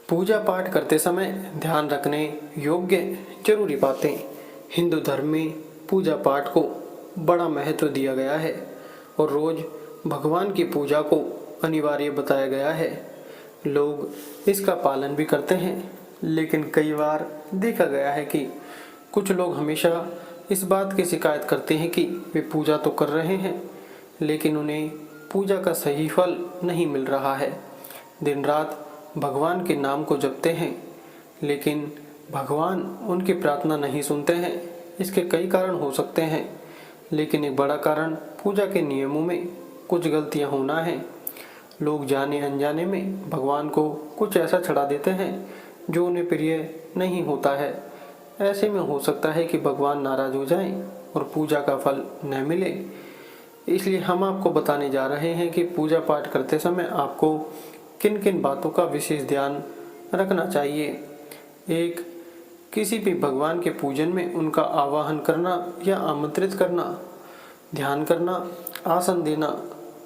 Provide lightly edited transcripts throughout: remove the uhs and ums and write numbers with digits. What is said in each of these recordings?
पूजा पाठ करते समय ध्यान रखने योग्य जरूरी बातें। हिंदू धर्म में पूजा पाठ को बड़ा महत्व दिया गया है और रोज भगवान की पूजा को अनिवार्य बताया गया है। लोग इसका पालन भी करते हैं, लेकिन कई बार देखा गया है कि कुछ लोग हमेशा इस बात की शिकायत करते हैं कि वे पूजा तो कर रहे हैं, लेकिन उन्हें पूजा का सही फल नहीं मिल रहा है। दिन रात भगवान के नाम को जपते हैं, लेकिन भगवान उनकी प्रार्थना नहीं सुनते हैं। इसके कई कारण हो सकते हैं, लेकिन एक बड़ा कारण पूजा के नियमों में कुछ गलतियां होना है। लोग जाने अनजाने में भगवान को कुछ ऐसा चढ़ा देते हैं जो उन्हें प्रिय नहीं होता है। ऐसे में हो सकता है कि भगवान नाराज हो जाएं और पूजा का फल न मिले। इसलिए हम आपको बताने जा रहे हैं कि पूजा पाठ करते समय आपको किन किन बातों का विशेष ध्यान रखना चाहिए। एक, किसी भी भगवान के पूजन में उनका आवाहन करना या आमंत्रित करना, ध्यान करना, आसन देना,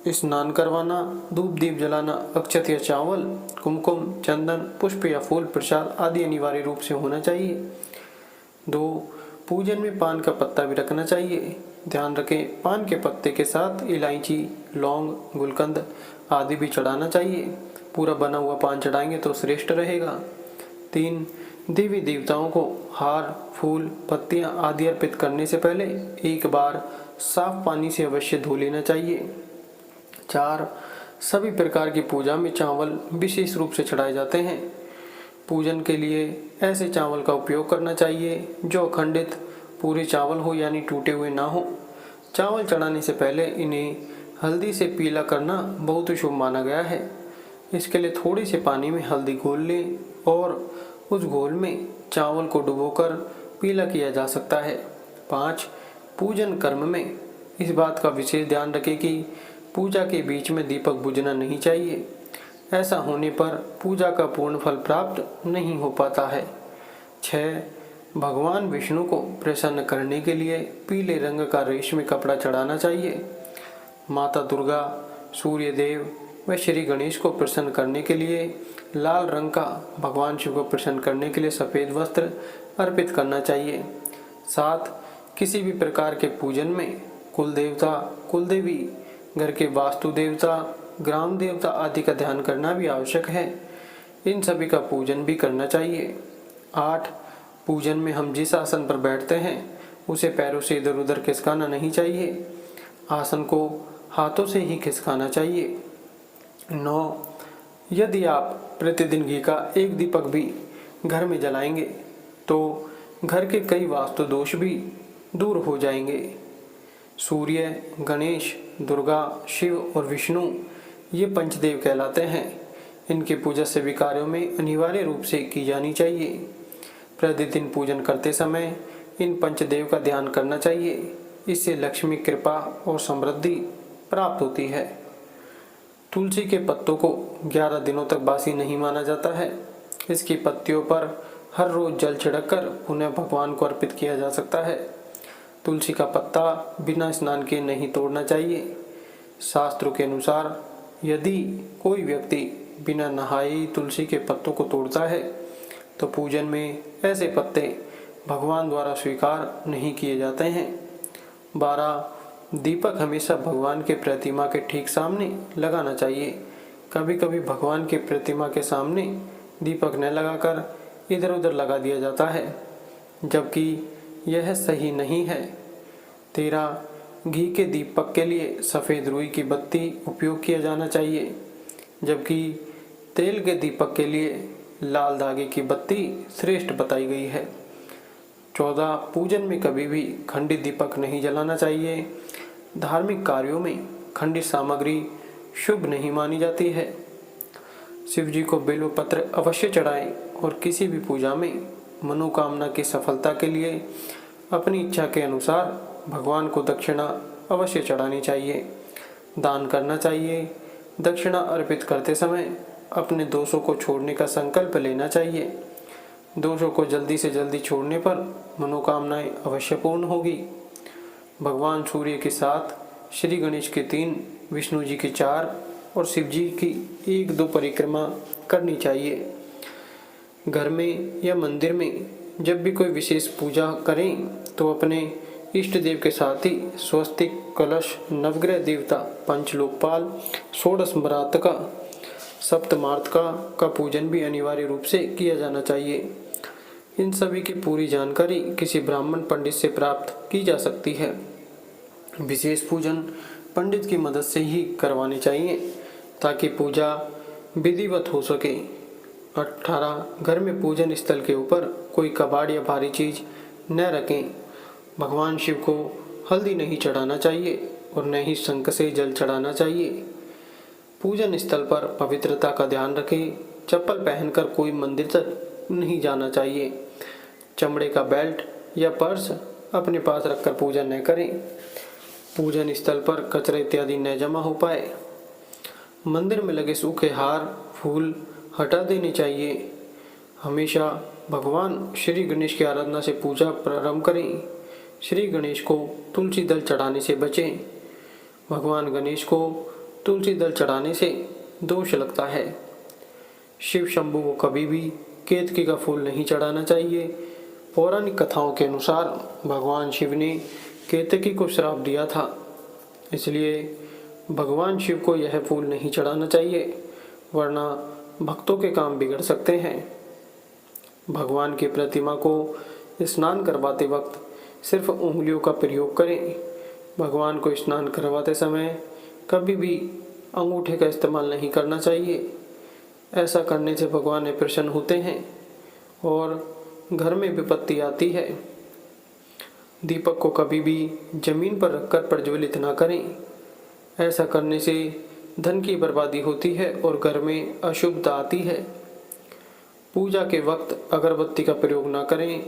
स्नान करवाना, धूप दीप जलाना, अक्षत या चावल, कुमकुम, चंदन, पुष्प या फूल प्रसाद आदि अनिवार्य रूप से होना चाहिए। 2, पूजन में पान का पत्ता भी रखना चाहिए। ध्यान रखें, पान के पत्ते के साथ इलायची, लौंग, गुलकंद आदि भी चढ़ाना चाहिए। पूरा बना हुआ पान चढ़ाएंगे तो श्रेष्ठ रहेगा। 3, देवी देवताओं को हार, फूल, पत्तियां आदि अर्पित करने से पहले एक बार साफ पानी से अवश्य धो लेना चाहिए। 4, सभी प्रकार की पूजा में चावल विशेष रूप से चढ़ाए जाते हैं। पूजन के लिए ऐसे चावल का उपयोग करना चाहिए जो अखंडित पूरे चावल हो, यानी टूटे हुए ना हो। चावल चढ़ाने से पहले इन्हें हल्दी से पीला करना बहुत शुभ माना गया है। इसके लिए थोड़ी से पानी में हल्दी घोल लें और उस घोल में चावल को डुबोकर पीला किया जा सकता है। 5, पूजन कर्म में इस बात का विशेष ध्यान रखें कि पूजा के बीच में दीपक बुझना नहीं चाहिए। ऐसा होने पर पूजा का पूर्ण फल प्राप्त नहीं हो पाता है। 6, भगवान विष्णु को प्रसन्न करने के लिए पीले रंग का रेशमी कपड़ा चढ़ाना चाहिए। माता दुर्गा, सूर्य देव व श्री गणेश को प्रसन्न करने के लिए लाल रंग का, भगवान शिव को प्रसन्न करने के लिए सफ़ेद वस्त्र अर्पित करना चाहिए। 7, किसी भी प्रकार के पूजन में कुल देवता, कुल देवी, घर के वास्तु देवता, ग्राम देवता आदि का ध्यान करना भी आवश्यक है। इन सभी का पूजन भी करना चाहिए। 8, पूजन में हम जिस आसन पर बैठते हैं उसे पैरों से इधर उधर खिसकाना नहीं चाहिए। आसन को हाथों से ही खिसकाना चाहिए। 9, यदि आप प्रतिदिन घी का एक दीपक भी घर में जलाएंगे तो घर के कई वास्तु दोष भी दूर हो जाएंगे। सूर्य, गणेश, दुर्गा, शिव और विष्णु ये पंचदेव कहलाते हैं। इनकी पूजा सभी कार्यों में अनिवार्य रूप से की जानी चाहिए। प्रतिदिन पूजन करते समय इन पंचदेव का ध्यान करना चाहिए। इससे लक्ष्मी कृपा और समृद्धि प्राप्त होती है। तुलसी के पत्तों को 11 दिनों तक बासी नहीं माना जाता है। इसकी पत्तियों पर हर रोज जल छिड़ककर उन्हें भगवान को अर्पित किया जा सकता है। तुलसी का पत्ता बिना स्नान के नहीं तोड़ना चाहिए। शास्त्रों के अनुसार यदि कोई व्यक्ति बिना नहाए ही तुलसी के पत्तों को तोड़ता है तो पूजन में ऐसे पत्ते भगवान द्वारा स्वीकार नहीं किए जाते हैं। 12, दीपक हमेशा भगवान के प्रतिमा के ठीक सामने लगाना चाहिए। कभी कभी भगवान के प्रतिमा के सामने दीपक न लगाकर इधर उधर लगा दिया जाता है, जबकि यह सही नहीं है। 13, घी के दीपक के लिए सफ़ेद रुई की बत्ती उपयोग किया जाना चाहिए, जबकि तेल के दीपक के लिए लाल धागे की बत्ती श्रेष्ठ बताई गई है। 14, पूजन में कभी भी खंडित दीपक नहीं जलाना चाहिए। धार्मिक कार्यों में खंडित सामग्री शुभ नहीं मानी जाती है। शिव जी को बेलपत्र अवश्य चढ़ाएं और किसी भी पूजा में मनोकामना की सफलता के लिए अपनी इच्छा के अनुसार भगवान को दक्षिणा अवश्य चढ़ानी चाहिए। दान करना चाहिए। दक्षिणा अर्पित करते समय अपने दोषों को छोड़ने का संकल्प लेना चाहिए। दोषों को जल्दी से जल्दी छोड़ने पर मनोकामनाएं अवश्य पूर्ण होगी। भगवान सूर्य के 7, श्री गणेश के 3, विष्णु जी की 4 और शिव जी की 1-2 परिक्रमा करनी चाहिए। घर में या मंदिर में जब भी कोई विशेष पूजा करें तो अपने इष्ट देव के साथ ही स्वस्तिक, कलश, नवग्रह देवता, पंचलोकपाल, षोडश मरातका, सप्तमार्तका का पूजन भी अनिवार्य रूप से किया जाना चाहिए। इन सभी की पूरी जानकारी किसी ब्राह्मण पंडित से प्राप्त की जा सकती है। विशेष पूजन पंडित की मदद से ही करवाने चाहिए ताकि पूजा विधिवत हो सके। 18 घर में पूजन स्थल के ऊपर कोई कबाड़ या भारी चीज न रखें। भगवान शिव को हल्दी नहीं चढ़ाना चाहिए और न ही शंख से जल चढ़ाना चाहिए। पूजन स्थल पर पवित्रता का ध्यान रखें। चप्पल पहनकर कोई मंदिर तक नहीं जाना चाहिए। चमड़े का बेल्ट या पर्स अपने पास रखकर पूजा न करें। पूजन स्थल पर कचरा इत्यादि न जमा हो पाए। मंदिर में लगे सूखे हार, फूल हटा देने चाहिए। हमेशा भगवान श्री गणेश की आराधना से पूजा प्रारंभ करें। श्री गणेश को तुलसी दल चढ़ाने से बचें। भगवान गणेश को तुलसी दल चढ़ाने से दोष लगता है। शिव शंभु को कभी भी केतकी का फूल नहीं चढ़ाना चाहिए। पौराणिक कथाओं के अनुसार भगवान शिव ने केतकी को श्राप दिया था, इसलिए भगवान शिव को यह फूल नहीं चढ़ाना चाहिए, वरना भक्तों के काम बिगड़ सकते हैं। भगवान की प्रतिमा को स्नान करवाते वक्त सिर्फ उंगलियों का प्रयोग करें। भगवान को स्नान करवाते समय कभी भी अंगूठे का इस्तेमाल नहीं करना चाहिए। ऐसा करने से भगवान प्रसन्न होते हैं और घर में विपत्ति आती है। दीपक को कभी भी जमीन पर रखकर प्रज्वलित ना करें। ऐसा करने से धन की बर्बादी होती है और घर में अशुभता आती है। पूजा के वक्त अगरबत्ती का प्रयोग ना करें।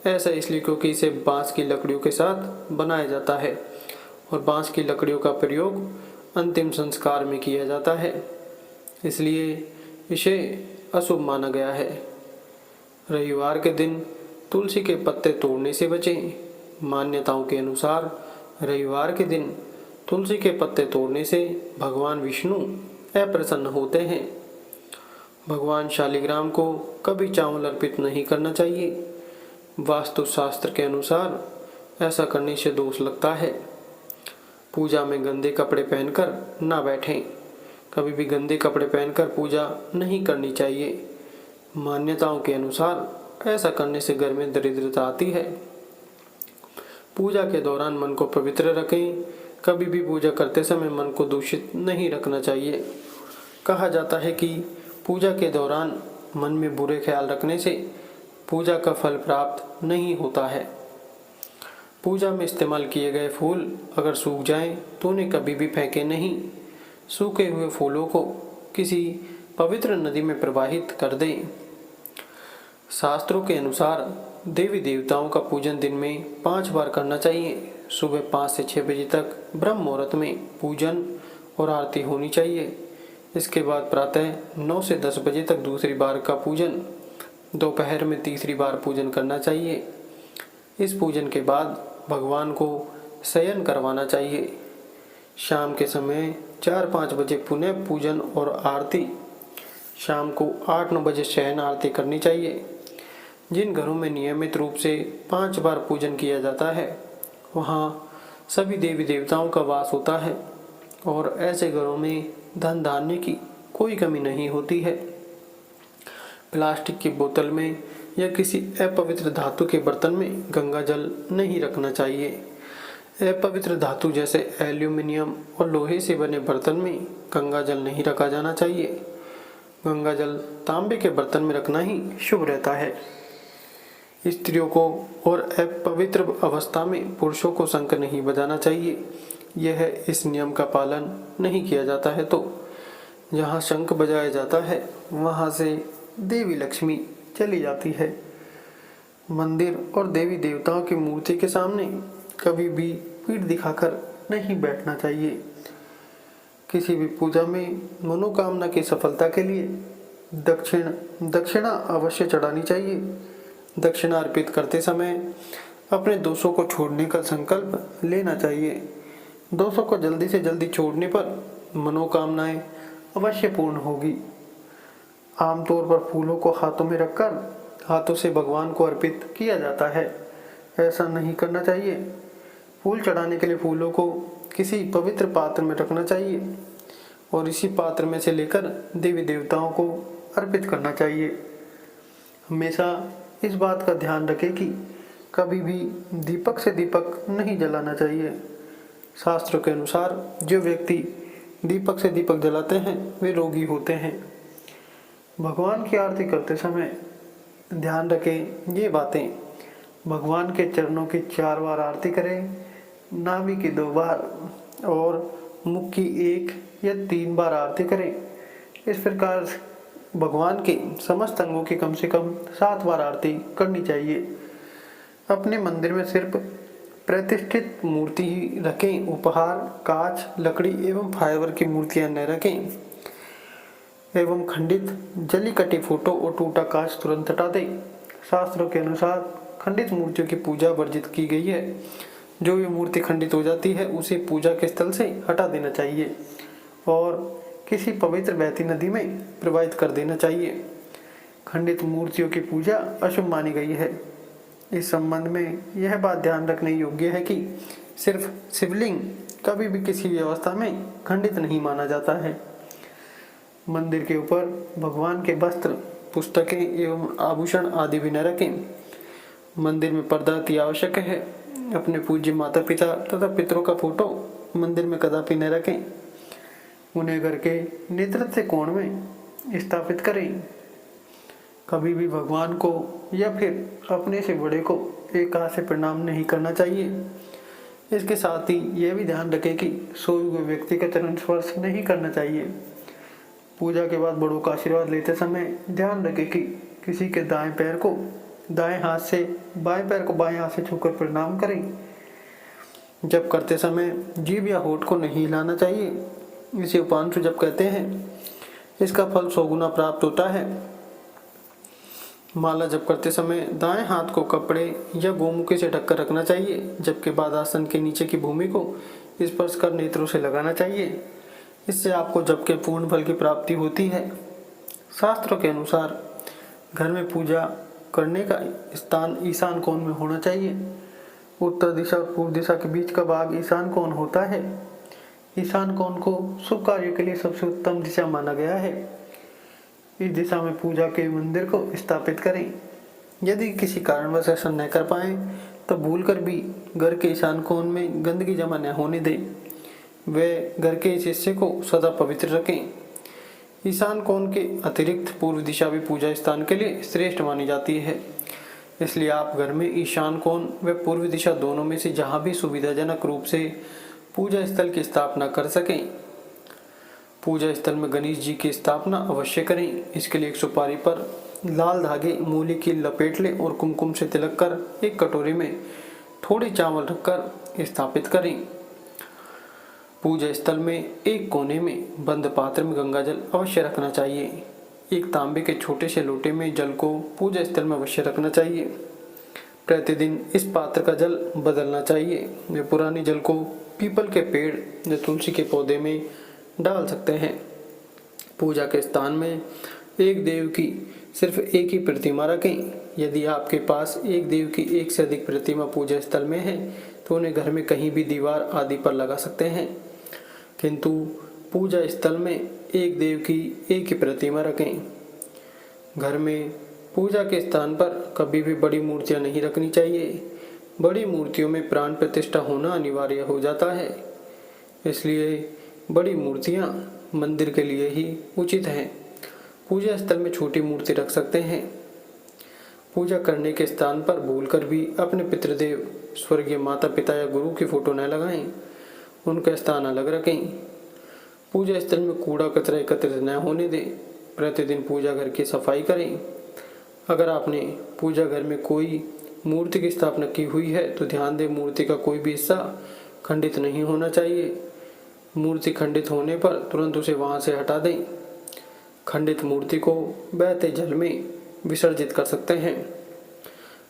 ऐसा इसलिए क्योंकि इसे बांस की लकड़ियों के साथ बनाया जाता है और बांस की लकड़ियों का प्रयोग अंतिम संस्कार में किया जाता है, इसलिए इसे अशुभ माना गया है। रविवार के दिन तुलसी के पत्ते तोड़ने से बचें। मान्यताओं के अनुसार रविवार के दिन तुलसी के पत्ते तोड़ने से भगवान विष्णु अप्रसन्न होते हैं। भगवान शालिग्राम को कभी चावल अर्पित नहीं करना चाहिए। वास्तुशास्त्र के अनुसार ऐसा करने से दोष लगता है। पूजा में गंदे कपड़े पहनकर ना बैठें। कभी भी गंदे कपड़े पहनकर पूजा नहीं करनी चाहिए। मान्यताओं के अनुसार ऐसा करने से घर में दरिद्रता आती है। पूजा के दौरान मन को पवित्र रखें। कभी भी पूजा करते समय मन को दूषित नहीं रखना चाहिए। कहा जाता है कि पूजा के दौरान मन में बुरे ख्याल रखने से पूजा का फल प्राप्त नहीं होता है। पूजा में इस्तेमाल किए गए फूल अगर सूख जाएं तो उन्हें कभी भी फेंकें नहीं। सूखे हुए फूलों को किसी पवित्र नदी में प्रवाहित कर दें। शास्त्रों के अनुसार देवी देवताओं का पूजन दिन में 5 बार करना चाहिए। सुबह 5 से 6 बजे तक ब्रह्म मुहूर्त में पूजन और आरती होनी चाहिए। इसके बाद प्रातः 9 से 10 बजे तक दूसरी बार का पूजन, दोपहर में तीसरी बार पूजन करना चाहिए। इस पूजन के बाद भगवान को शयन करवाना चाहिए। शाम के समय 4-5 बजे पुनः पूजन और आरती। शाम को 8-9 बजे शयन आरती करनी चाहिए। जिन घरों में नियमित रूप से 5 बार पूजन किया जाता है वहाँ सभी देवी देवताओं का वास होता है और ऐसे घरों में धन धान्य की कोई कमी नहीं होती है। प्लास्टिक की बोतल में या किसी अपवित्र धातु के बर्तन में गंगा जल नहीं रखना चाहिए। अपवित्र धातु जैसे एल्यूमिनियम और लोहे से बने बर्तन में गंगा जल नहीं रखा जाना चाहिए। गंगा जल तांबे के बर्तन में रखना ही शुभ रहता है। स्त्रियों को और अपवित्र अवस्था में पुरुषों को शंख नहीं बजाना चाहिए। यह इस नियम का पालन नहीं किया जाता है तो जहाँ शंख बजाया जाता है वहाँ से देवी लक्ष्मी चली जाती है। मंदिर और देवी देवताओं की मूर्ति के सामने कभी भी पीठ दिखाकर नहीं बैठना चाहिए। किसी भी पूजा में मनोकामना की सफलता के लिए दक्षिणा अवश्य चढ़ानी चाहिए। दक्षिणा अर्पित करते समय अपने दोषों को छोड़ने का संकल्प लेना चाहिए। दोषों को जल्दी से जल्दी छोड़ने पर मनोकामनाएं अवश्य पूर्ण होगी। आमतौर पर फूलों को हाथों में रखकर हाथों से भगवान को अर्पित किया जाता है। ऐसा नहीं करना चाहिए। फूल चढ़ाने के लिए फूलों को किसी पवित्र पात्र में रखना चाहिए और इसी पात्र में से लेकर देवी देवताओं को अर्पित करना चाहिए। हमेशा इस बात का ध्यान रखें कि कभी भी दीपक से दीपक नहीं जलाना चाहिए। शास्त्रों के अनुसार जो व्यक्ति दीपक से दीपक जलाते हैं वे रोगी होते हैं। भगवान की आरती करते समय ध्यान रखें ये बातें। भगवान के चरणों की 4 बार आरती करें, नाभि की 2 बार और मुख की 1 या 3 बार आरती करें। इस प्रकार भगवान के समस्त अंगों की कम से कम 7 बार आरती करनी चाहिए। अपने मंदिर में सिर्फ प्रतिष्ठित मूर्ति ही रखें। उपहार, कांच, लकड़ी एवं फाइबर की मूर्तियां न रखें एवं खंडित जली कटी फोटो और टूटा कांच तुरंत हटा दें। शास्त्रों के अनुसार खंडित मूर्तियों की पूजा वर्जित की गई है। जो भी मूर्ति खंडित हो जाती है उसे पूजा के स्थल से हटा देना चाहिए और किसी पवित्र बहती नदी में प्रवाहित कर देना चाहिए। खंडित मूर्तियों की पूजा अशुभ मानी गई है। इस संबंध में यह बात ध्यान रखने योग्य है कि सिर्फ शिवलिंग कभी भी किसी व्यवस्था में खंडित नहीं माना जाता है। मंदिर के ऊपर भगवान के वस्त्र, पुस्तकें एवं आभूषण आदि भी न रखें। मंदिर में पर्दा अति आवश्यक है। अपने पूज्य माता पिता तथा पितरों का फोटो मंदिर में कदापि न रखें। उन्हें घर के नेतृत्व कोण में स्थापित करें। कभी भी भगवान को या फिर अपने से बड़े को एक हाथ से प्रणाम नहीं करना चाहिए। इसके साथ ही यह भी ध्यान रखें कि सोए हुए व्यक्ति का चरण स्पर्श नहीं करना चाहिए। पूजा के बाद बड़ों का आशीर्वाद लेते समय ध्यान रखें कि किसी के दाएं पैर को दाएं हाथ से, बाएं पैर को बाएं हाथ से छूकर प्रणाम करें। जप करते समय जीभ या होठ को नहीं हिलाना चाहिए। इसे उपांशु जप कहते हैं। इसका फल 100 गुना प्राप्त होता है। माला जप करते समय दाएं हाथ को कपड़े या गोमुखी से ढककर रखना चाहिए, जबकि बाद आसन के नीचे की भूमि को स्पर्श कर नेत्रों से लगाना चाहिए। इससे आपको जप के पूर्ण फल की प्राप्ति होती है। शास्त्रों के अनुसार घर में पूजा करने का स्थान ईशान कोण में होना चाहिए। उत्तर दिशा और पूर्व दिशा के बीच का भाग ईशान कोण होता है। ईशान कोण को शुभ कार्य के लिए सबसे उत्तम दिशा माना गया है। इस दिशा में पूजा के मंदिर को स्थापित करें। यदि किसी कारणवश ऐसा न कर पाए तो भूलकर भी घर के ईशान कोण में गंदगी जमा न होने दें। वे घर के इस हिस्से को सदा पवित्र रखें। ईशान कोण के अतिरिक्त पूर्व दिशा भी पूजा स्थान के लिए श्रेष्ठ मानी जाती है। इसलिए आप घर में ईशान कोण व पूर्व दिशा दोनों में से जहाँ भी सुविधाजनक रूप से पूजा स्थल की स्थापना कर सकें, पूजा स्थल में गणेश जी की स्थापना अवश्य करें। इसके लिए एक सुपारी पर लाल धागे मूली की लपेट लें और कुमकुम से तिलक कर एक कटोरी में थोड़े चावल रखकर स्थापित करें। पूजा स्थल में एक कोने में बंद पात्र में गंगा जल अवश्य रखना चाहिए। एक तांबे के छोटे से लोटे में जल को पूजा स्थल में अवश्य रखना चाहिए। प्रतिदिन इस पात्र का जल बदलना चाहिए। वे पुराने जल को पीपल के पेड़ या तुलसी के पौधे में डाल सकते हैं। पूजा के स्थान में एक देव की सिर्फ एक ही प्रतिमा रखें। यदि आपके पास एक देव की एक से अधिक प्रतिमा पूजा स्थल में है तो उन्हें घर में कहीं भी दीवार आदि पर लगा सकते हैं, किंतु पूजा स्थल में एक देव की एक ही प्रतिमा रखें। घर में पूजा के स्थान पर कभी भी बड़ी मूर्तियां नहीं रखनी चाहिए। बड़ी मूर्तियों में प्राण प्रतिष्ठा होना अनिवार्य हो जाता है, इसलिए बड़ी मूर्तियां मंदिर के लिए ही उचित हैं। पूजा स्थल में छोटी मूर्ति रख सकते हैं। पूजा करने के स्थान पर भूलकर भी अपने पितृदेव, स्वर्गीय माता पिता या गुरु की फोटो न लगाएं। उनका स्थान अलग रखें। पूजा स्थल में कूड़ा कचरा एकत्रित न होने दें। प्रतिदिन पूजा घर की सफाई करें। अगर आपने पूजा घर में कोई मूर्ति की स्थापना की हुई है तो ध्यान दें मूर्ति का कोई भी हिस्सा खंडित नहीं होना चाहिए। मूर्ति खंडित होने पर तुरंत उसे वहां से हटा दें। खंडित मूर्ति को बहते जल में विसर्जित कर सकते हैं।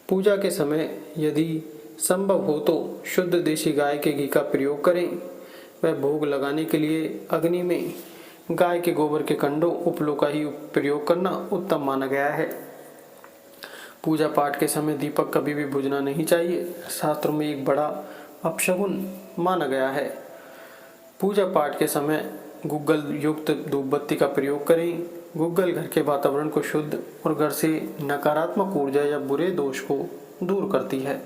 पूजा के समय यदि संभव हो तो शुद्ध देशी गाय के घी का प्रयोग करें। वह भोग लगाने के लिए अग्नि में गाय के गोबर के कंडों उपलों का ही प्रयोग करना उत्तम माना गया है। पूजा पाठ के समय दीपक कभी भी बुझना नहीं चाहिए, शास्त्रों में एक बड़ा अपशगुन माना गया है। पूजा पाठ के समय गुग्गल युक्त धूप बत्ती का प्रयोग करें। गुग्गल घर के वातावरण को शुद्ध और घर से नकारात्मक ऊर्जा या बुरे दोष को दूर करती है।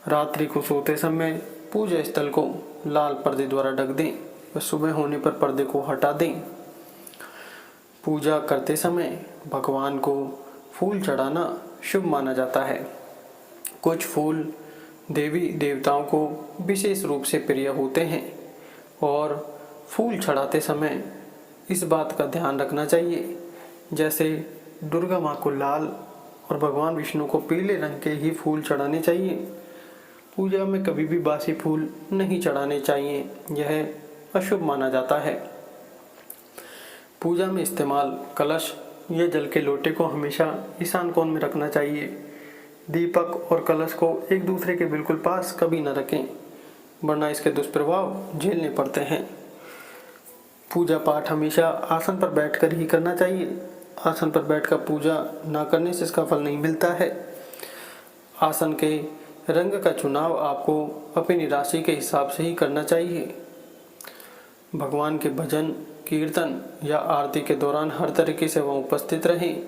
रात्रि को सोते समय पूजा स्थल को लाल पर्दे द्वारा ढक दें व सुबह होने पर पर्दे को हटा दें। पूजा करते समय भगवान को फूल चढ़ाना शुभ माना जाता है। कुछ फूल देवी देवताओं को विशेष रूप से प्रिय होते हैं और फूल चढ़ाते समय इस बात का ध्यान रखना चाहिए, जैसे दुर्गा माँ को लाल और भगवान विष्णु को पीले रंग के ही फूल चढ़ाने चाहिए। पूजा में कभी भी बासी फूल नहीं चढ़ाने चाहिए, यह अशुभ माना जाता है। पूजा में इस्तेमाल कलश या जल के लोटे को हमेशा ईशान कोण में रखना चाहिए। दीपक और कलश को एक दूसरे के बिल्कुल पास कभी न रखें, वरना इसके दुष्प्रभाव झेलने पड़ते हैं। पूजा पाठ हमेशा आसन पर बैठकर ही करना चाहिए। आसन पर बैठकर पूजा ना करने से इसका फल नहीं मिलता है। आसन के रंग का चुनाव आपको अपनी राशि के हिसाब से ही करना चाहिए। भगवान के भजन कीर्तन या आरती के दौरान हर तरीके से वह उपस्थित रहें।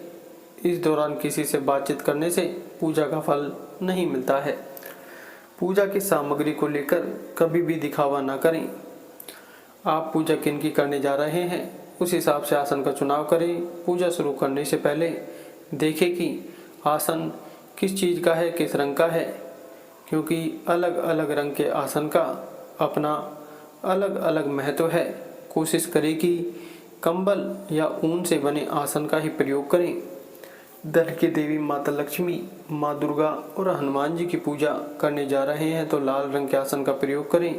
इस दौरान किसी से बातचीत करने से पूजा का फल नहीं मिलता है। पूजा की सामग्री को लेकर कभी भी दिखावा ना करें। आप पूजा किन की करने जा रहे हैं, उस हिसाब से आसन का चुनाव करें। पूजा शुरू करने से पहले देखें कि आसन किस चीज़ का है, किस रंग का है, क्योंकि अलग अलग रंग के आसन का अपना अलग अलग महत्व है। कोशिश करें कि कंबल या ऊन से बने आसन का ही प्रयोग करें। धन की देवी माता लक्ष्मी, माँ दुर्गा और हनुमान जी की पूजा करने जा रहे हैं तो लाल रंग के आसन का प्रयोग करें।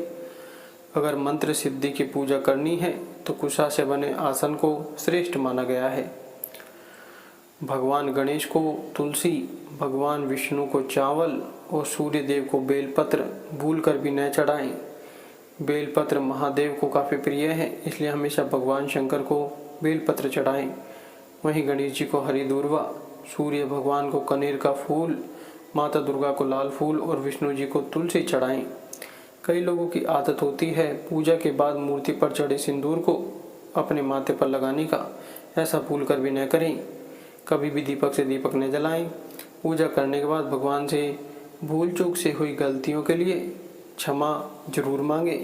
अगर मंत्र सिद्धि की पूजा करनी है तो कुशा से बने आसन को श्रेष्ठ माना गया है। भगवान गणेश को तुलसी, भगवान विष्णु को चावल और सूर्य देव को बेलपत्र भूलकर भी न चढ़ाएं। बेलपत्र महादेव को काफ़ी प्रिय है, इसलिए हमेशा भगवान शंकर को बेलपत्र चढ़ाएं। वहीं गणेश जी को हरी दूर्वा, सूर्य भगवान को कनेर का फूल, माता दुर्गा को लाल फूल और विष्णु जी को तुलसी चढ़ाएं। कई लोगों की आदत होती है पूजा के बाद मूर्ति पर चढ़े सिंदूर को अपने माथे पर लगाने का। ऐसा भूल कर भी न करें। कभी भी दीपक से दीपक न जलाएं। पूजा करने के बाद भगवान से भूल चूक से हुई गलतियों के लिए क्षमा जरूर मांगे।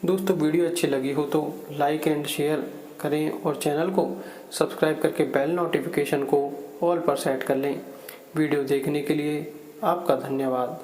दोस्तों, वीडियो अच्छी लगी हो तो लाइक एंड शेयर करें और चैनल को सब्सक्राइब करके बेल नोटिफिकेशन को ऑल पर सेट कर लें। वीडियो देखने के लिए आपका धन्यवाद।